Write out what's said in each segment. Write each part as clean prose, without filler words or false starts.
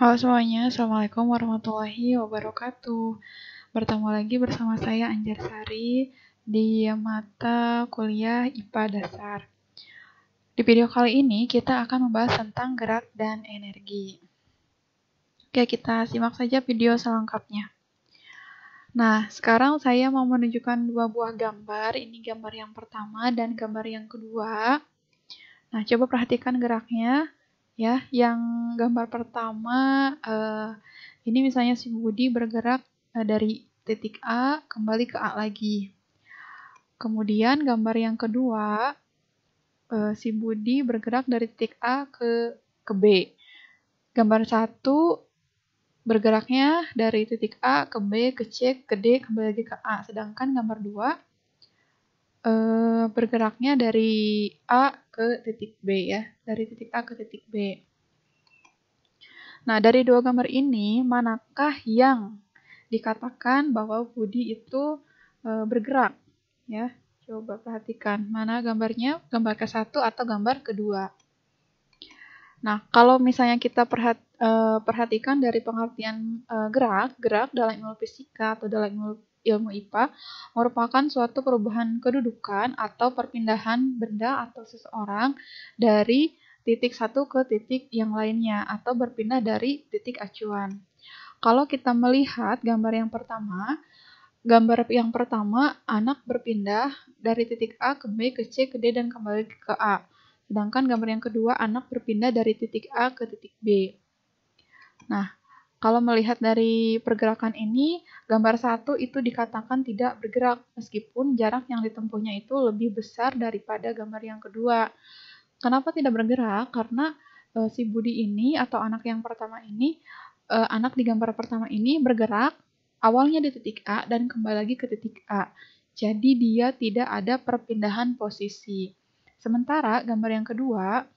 Halo semuanya, Assalamualaikum warahmatullahi wabarakatuh. Bertemu lagi bersama saya Anjar Sari di mata kuliah IPA Dasar. Di video kali ini kita akan membahas tentang gerak dan energi. Oke, kita simak saja video selengkapnya. Nah, sekarang saya mau menunjukkan dua buah gambar. Ini gambar yang pertama dan gambar yang kedua. Nah, coba perhatikan geraknya. Ya, yang gambar pertama ini misalnya si Budi bergerak dari titik A kembali ke A lagi. Kemudian gambar yang kedua si Budi bergerak dari titik A ke B. Gambar satu bergeraknya dari titik A ke B ke C ke D kembali lagi ke A. Sedangkan gambar 2 bergeraknya dari A ke titik B ya, dari titik A ke titik B. Nah, dari dua gambar ini, manakah yang dikatakan bahwa Budi itu bergerak? Ya, coba perhatikan mana gambarnya, gambar ke-1 atau gambar kedua. Nah, kalau misalnya kita perhatikan dari pengertian gerak dalam ilmu fisika atau dalam ilmu IPA merupakan suatu perubahan kedudukan atau perpindahan benda atau seseorang dari titik satu ke titik yang lainnya atau berpindah dari titik acuan. Kalau kita melihat gambar yang pertama anak berpindah dari titik A ke B ke C ke D dan kembali ke A. Sedangkan gambar yang kedua anak berpindah dari titik A ke titik B. Nah, kalau melihat dari pergerakan ini, gambar 1 itu dikatakan tidak bergerak meskipun jarak yang ditempuhnya itu lebih besar daripada gambar yang kedua. Kenapa tidak bergerak? Karena si Budi ini atau anak yang pertama ini, anak di gambar pertama ini bergerak awalnya di titik A dan kembali lagi ke titik A. Jadi dia tidak ada perpindahan posisi. Sementara gambar yang kedua,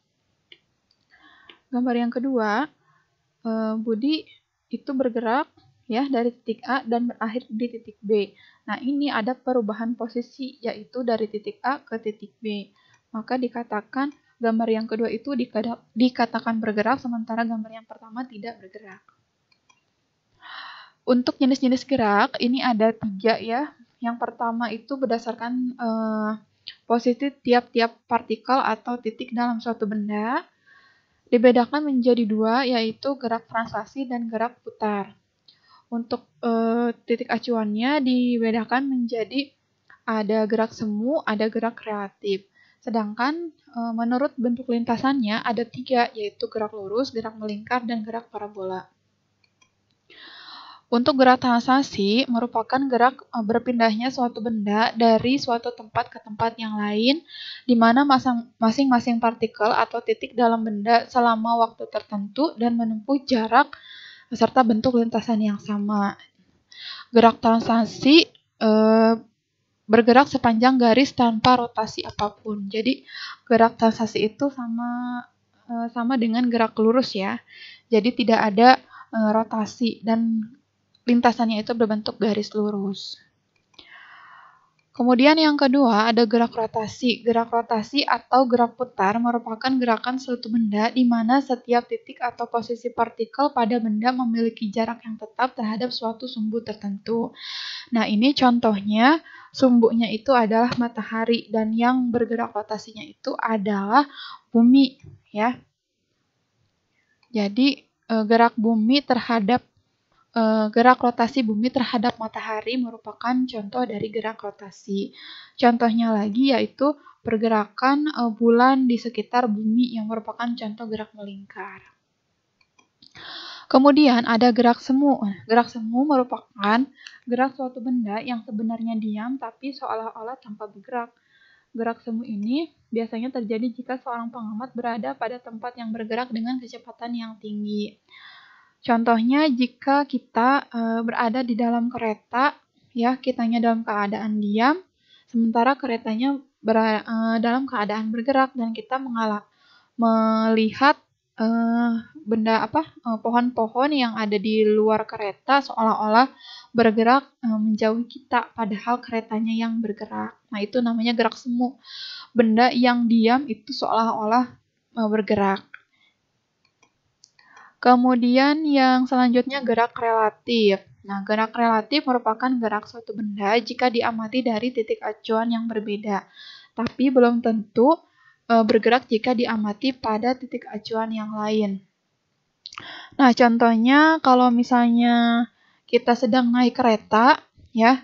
Budi itu bergerak ya dari titik A dan berakhir di titik B. Nah, ini ada perubahan posisi yaitu dari titik A ke titik B. Maka dikatakan gambar yang kedua itu dikatakan bergerak sementara gambar yang pertama tidak bergerak. Untuk jenis-jenis gerak ini ada 3 ya. Yang pertama itu berdasarkan posisi tiap-tiap partikel atau titik dalam suatu benda. Dibedakan menjadi 2, yaitu gerak translasi dan gerak putar. Untuk titik acuannya dibedakan menjadi ada gerak semu, ada gerak kreatif. Sedangkan menurut bentuk lintasannya ada 3, yaitu gerak lurus, gerak melingkar, dan gerak parabola. Untuk gerak translasi merupakan gerak berpindahnya suatu benda dari suatu tempat ke tempat yang lain, di mana masing-masing partikel atau titik dalam benda selama waktu tertentu dan menempuh jarak serta bentuk lintasan yang sama. Gerak translasi bergerak sepanjang garis tanpa rotasi apapun. Jadi gerak translasi itu sama dengan gerak lurus ya. Jadi tidak ada rotasi dan lintasannya itu berbentuk garis lurus. Kemudian yang kedua ada gerak rotasi. Gerak rotasi atau gerak putar merupakan gerakan suatu benda di mana setiap titik atau posisi partikel pada benda memiliki jarak yang tetap terhadap suatu sumbu tertentu. Nah, ini contohnya sumbunya itu adalah matahari dan yang bergerak rotasinya itu adalah bumi ya. Jadi gerak rotasi bumi terhadap matahari merupakan contoh dari gerak rotasi. Contohnya lagi yaitu pergerakan bulan di sekitar bumi yang merupakan contoh gerak melingkar. Kemudian ada gerak semu. Gerak semu merupakan gerak suatu benda yang sebenarnya diam tapi seolah-olah tanpa bergerak. Gerak semu ini biasanya terjadi jika seorang pengamat berada pada tempat yang bergerak dengan kecepatan yang tinggi. Contohnya jika kita berada di dalam kereta, ya kitanya dalam keadaan diam, sementara keretanya dalam keadaan bergerak dan kita melihat pohon-pohon yang ada di luar kereta seolah-olah bergerak menjauhi kita, padahal keretanya yang bergerak. Nah, itu namanya gerak semu. Benda yang diam itu seolah-olah bergerak. Kemudian yang selanjutnya gerak relatif. Nah, gerak relatif merupakan gerak suatu benda jika diamati dari titik acuan yang berbeda, tapi belum tentu bergerak jika diamati pada titik acuan yang lain. Nah, contohnya kalau misalnya kita sedang naik kereta, ya,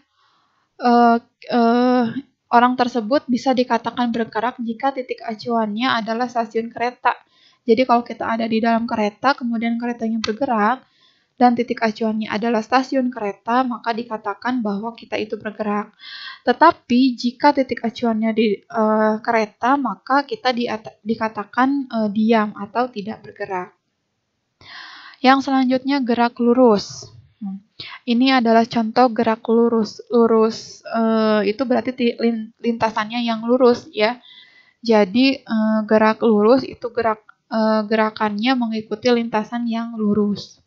orang tersebut bisa dikatakan bergerak jika titik acuannya adalah stasiun kereta. Jadi kalau kita ada di dalam kereta, kemudian keretanya bergerak, dan titik acuannya adalah stasiun kereta, maka dikatakan bahwa kita itu bergerak. Tetapi jika titik acuannya di kereta, maka kita dikatakan diam atau tidak bergerak. Yang selanjutnya gerak lurus. Ini adalah contoh gerak lurus. Lurus itu berarti lintasannya yang lurus, ya. Jadi gerak lurus itu gerakannya mengikuti lintasan yang lurus.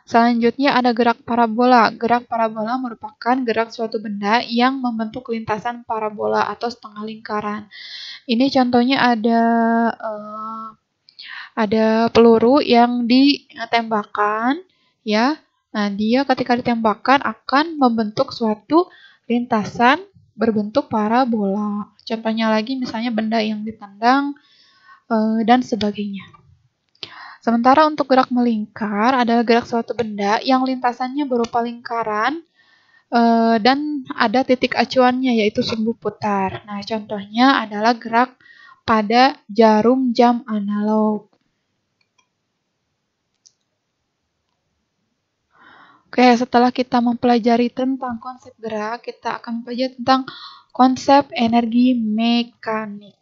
Selanjutnya ada gerak parabola. Gerak parabola merupakan gerak suatu benda yang membentuk lintasan parabola atau setengah lingkaran. Ini contohnya ada peluru yang ditembakkan, ya. Nah, dia ketika ditembakkan akan membentuk suatu lintasan berbentuk parabola. Contohnya lagi misalnya benda yang ditendang dan sebagainya. Sementara untuk gerak melingkar adalah gerak suatu benda yang lintasannya berupa lingkaran dan ada titik acuannya yaitu sumbu putar. Nah, contohnya adalah gerak pada jarum jam analog. Oke, setelah kita mempelajari tentang konsep gerak, kita akan mempelajari tentang konsep energi mekanik.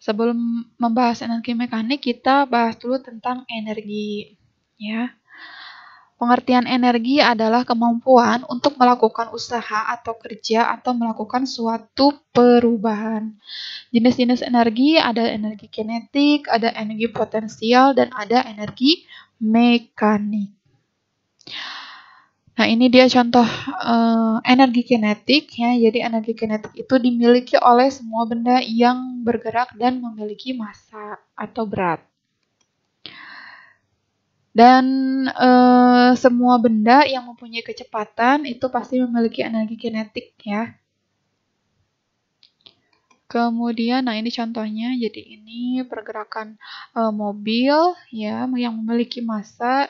Sebelum membahas energi mekanik, kita bahas dulu tentang energi, ya. Pengertian energi adalah kemampuan untuk melakukan usaha atau kerja atau melakukan suatu perubahan. Jenis-jenis energi ada energi kinetik, ada energi potensial, dan ada energi mekanik. Nah, ini dia contoh energi kinetik, ya. Jadi energi kinetik itu dimiliki oleh semua benda yang bergerak dan memiliki massa atau berat. Dan semua benda yang mempunyai kecepatan itu pasti memiliki energi kinetik, ya. Kemudian, nah ini contohnya. Jadi ini pergerakan mobil, ya, yang memiliki massa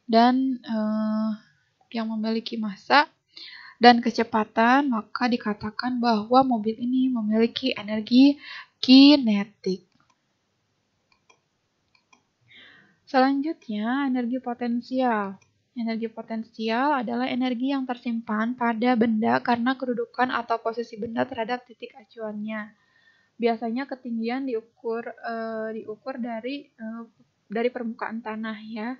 dan kecepatan, maka dikatakan bahwa mobil ini memiliki energi kinetik. Selanjutnya, energi potensial. Energi potensial adalah energi yang tersimpan pada benda karena kedudukan atau posisi benda terhadap titik acuannya. Biasanya ketinggian diukur dari permukaan tanah, ya.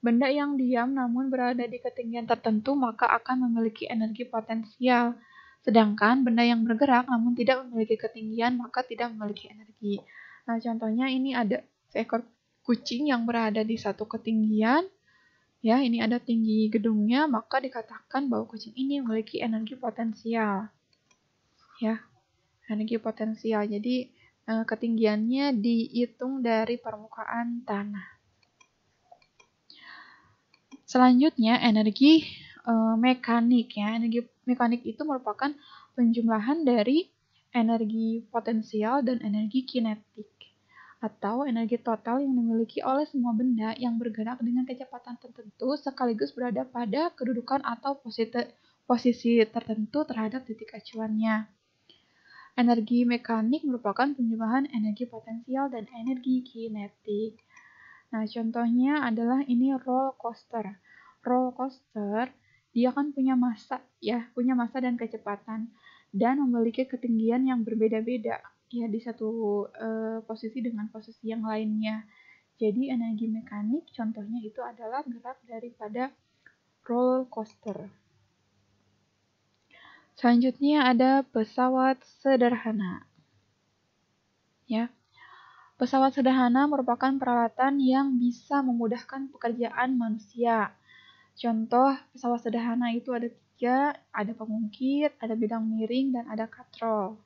Benda yang diam namun berada di ketinggian tertentu maka akan memiliki energi potensial. Sedangkan benda yang bergerak namun tidak memiliki ketinggian maka tidak memiliki energi. Nah, contohnya ini ada seekor kucing yang berada di satu ketinggian. Ya, ini ada tinggi gedungnya, maka dikatakan bahwa kucing ini memiliki energi potensial. Ya, energi potensial. Jadi, ketinggiannya dihitung dari permukaan tanah. Selanjutnya, energi mekanik, ya. Energi mekanik itu merupakan penjumlahan dari energi potensial dan energi kinetik atau energi total yang dimiliki oleh semua benda yang bergerak dengan kecepatan tertentu sekaligus berada pada kedudukan atau posisi tertentu terhadap titik acuannya. Energi mekanik merupakan penjumlahan energi potensial dan energi kinetik. Nah, contohnya adalah ini roller coaster. Roller coaster, dia kan punya massa, ya, punya massa dan kecepatan, dan memiliki ketinggian yang berbeda-beda, ya, di satu posisi dengan posisi yang lainnya. Jadi, energi mekanik contohnya itu adalah gerak daripada roller coaster. Selanjutnya ada pesawat sederhana. Ya. Pesawat sederhana merupakan peralatan yang bisa memudahkan pekerjaan manusia. Contoh pesawat sederhana itu ada 3, ada pengungkit, ada bidang miring, dan ada katrol.